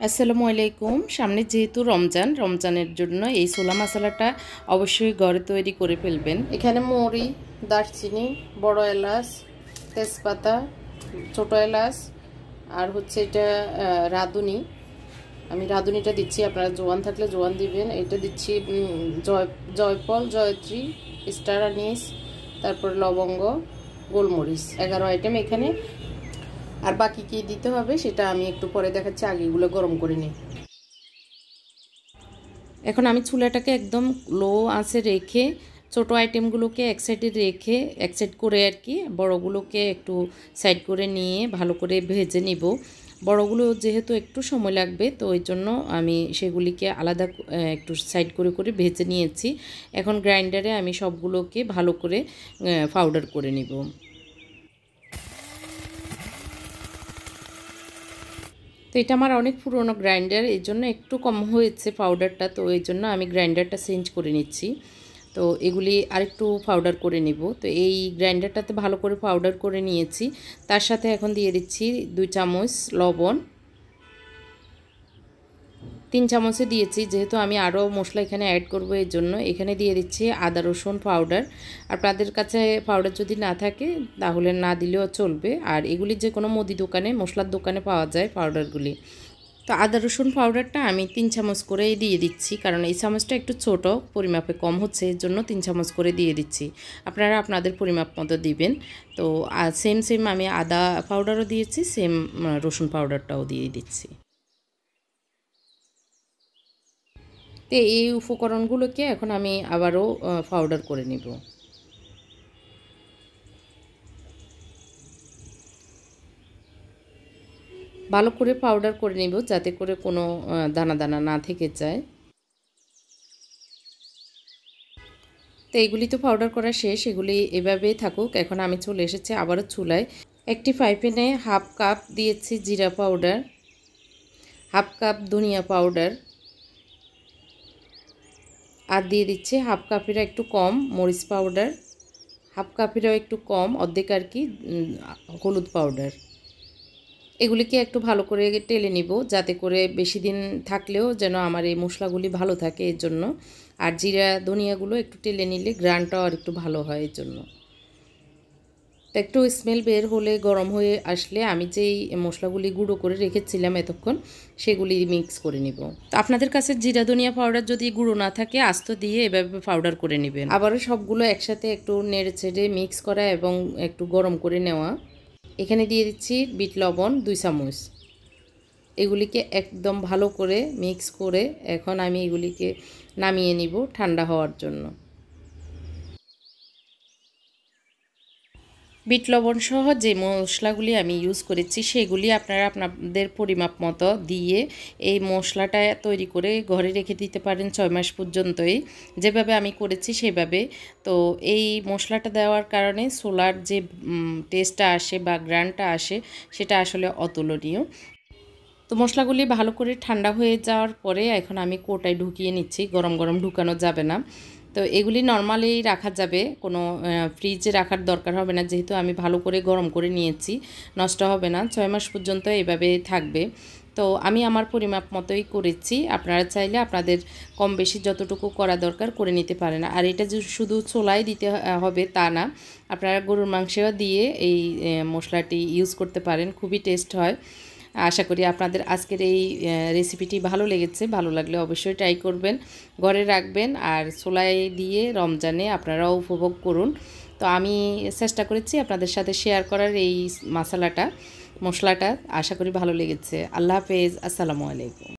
আসসালামু আলাইকুম। সামনে যেহেতু রমজানের জন্য এই ছোলা মশলাটা অবশ্যই ঘরে তৈরি করে ফেলবেন। এখানে মৌরি, দারচিনি, বড় এলাচ, তেজপাতা, ছোট এলাচ আর হচ্ছে এটা রাঁধুনি। আমি রাঁধুনিটা দিচ্ছি, আপনারা জোয়ান থাকলে জোয়ান দিবেন। এটা দিচ্ছি জয়ফল, জয়ত্রী, স্টার আনিস, তারপর লবঙ্গ, গোলমরিচ, 11 আইটেম এখানে। আর বাকি কি দিতে হবে সেটা আমি একটু পরে দেখাচ্ছি, আগে এগুলো গরম করে নিই। এখন আমি চুলাটাকে একদম লো আঁচে রেখে ছোট আইটেমগুলোকে এক সাইডে রেখে এক সাইড করে আর কি বড়গুলোকে একটু সাইড করে নিয়ে ভালো করে ভেজে নিব। বড়গুলো যেহেতু একটু সময় লাগবে, তো ওই জন্য আমি সেগুলিকে আলাদা একটু সাইড করে করে ভেজে নিয়েছি। এখন গ্রাইন্ডারে আমি সবগুলোকে ভালো করে পাউডার করে নিব। তো এটা আমার অনেক পুরনো গ্রাইন্ডার, এই জন্য একটু কম হয়েছে পাউডারটা, তো এই জন্য আমি গ্রাইন্ডারটা চেঞ্জ করে নিচ্ছি। তো এগুলি আরেকটু পাউডার করে নিব। তো এই গ্রাইন্ডারটাতে ভালো করে পাউডার করে নিয়েছি। তার সাথে এখন দিয়ে দিচ্ছি 2 চামচ লবণ। 3 চামচে দিয়েছি, যেহেতু আমি আরও মশলা এখানে অ্যাড করব এই জন্য। এখানে দিয়ে দিচ্ছি আদা রসুন পাউডার। আপনাদের কাছে পাউডার যদি না থাকে তাহলে না দিলেও চলবে। আর এগুলি যে কোনো মুদি দোকানে, মশলার দোকানে পাওয়া যায় পাউডারগুলি। তো আদা রসুন পাউডারটা আমি 3 চামচ করে দিয়ে দিচ্ছি, কারণ এই চামচটা একটু ছোট, পরিমাপে কম হচ্ছে, এর জন্য 3 চামচ করে দিয়ে দিচ্ছি। আপনারা আপনাদের পরিমাপ মতো দিবেন। তো সেম আমি আদা পাউডারও দিয়েছি, সেম রসুন পাউডারটাও দিয়ে দিচ্ছি। তো এই উপকরণগুলোকে এখন আমি আবারও পাউডার করে নিব। ভালো করে পাউডার করে নিব, যাতে করে কোনো দানা দানা না থেকে যায়। তো এইগুলি তো পাউডার করা শেষ, এগুলি এভাবেই থাকুক। এখন আমি চলে এসেছি আবারও চুলায়। একটি ফ্রাই প্যানে হাফ কাপ দিয়েছি জিরা পাউডার, হাফ কাপ ধনিয়া পাউডার, আর দিয়ে দিচ্ছি হাফ কাপেরও একটু কম মরিচ পাউডার, হাফ কাপেরও একটু কম, অর্ধেক আর কি, হলুদ পাউডার। এগুলিকে একটু ভালো করে টেলে নিব, যাতে করে বেশি দিন থাকলেও যেন আমার এই মশলাগুলি ভালো থাকে এর জন্য। আর জিরা ধনিয়াগুলো একটু টেলে নিলে গ্রানটাও আর একটু ভালো হয় এর জন্য। তো একটু স্মেল বের হলে, গরম হয়ে আসলে আমি যেই মশলাগুলি গুঁড়ো করে রেখেছিলাম এতক্ষণ, সেগুলি মিক্স করে নিব। তো আপনাদের কাছে জিরা ধনিয়া পাউডার যদি গুঁড়ো না থাকে, আস্ত দিয়ে এভাবে পাউডার করে নেবেন। আবারও সবগুলো একসাথে একটু নেড়ে ছেড়ে মিক্স করা এবং একটু গরম করে নেওয়া। এখানে দিয়ে দিচ্ছি বিট লবণ 2 চামচ। এগুলিকে একদম ভালো করে মিক্স করে এখন আমি এগুলিকে নামিয়ে নিব ঠান্ডা হওয়ার জন্য। বিট লবণ সহ যে মশলাগুলি আমি ইউজ করেছি সেগুলি আপনারা আপনাদের পরিমাপ মতো দিয়ে এই মশলাটা তৈরি করে ঘরে রেখে দিতে পারেন 6 মাস পর্যন্তই, যেভাবে আমি করেছি সেভাবে। তো এই মশলাটা দেওয়ার কারণে ছোলার যে টেস্টটা আসে বা গ্রানটা আসে, সেটা আসলে অতুলনীয়। তো মশলাগুলি ভালো করে ঠান্ডা হয়ে যাওয়ার পরে এখন আমি কৌটায় ঢুকিয়ে নিচ্ছি, গরম গরম ঢুকানো যাবে না। তো এগুলি নর্মালি রাখা যাবে, কোনো ফ্রিজে রাখার দরকার হবে না, যেহেতু আমি ভালো করে গরম করে নিয়েছি, নষ্ট হবে না, 6 মাস পর্যন্ত এভাবে থাকবে। তো আমি আমার পরিমাপ মতোই করেছি, আপনারা চাইলে আপনাদের কম বেশি যতটুকু করা দরকার করে নিতে পারেন। আর এটা যে শুধু ছোলাই দিতে হবে তা না, আপনারা গরুর মাংসেও দিয়ে এই মশলাটি ইউজ করতে পারেন, খুবই টেস্ট হয়। আশা করি আপনাদের আজকের এই রেসিপিটি ভালো লেগেছে। ভালো লাগলে অবশ্যই ট্রাই করবেন, ঘরে রাখবেন, আর ছোলাই দিয়ে রমজানে আপনারাও উপভোগ করুন। তো আমি চেষ্টা করেছি আপনাদের সাথে শেয়ার করার এই মশলাটা। আশা করি ভালো লেগেছে। আল্লাহ হাফেজ, আসসালামু আলাইকুম।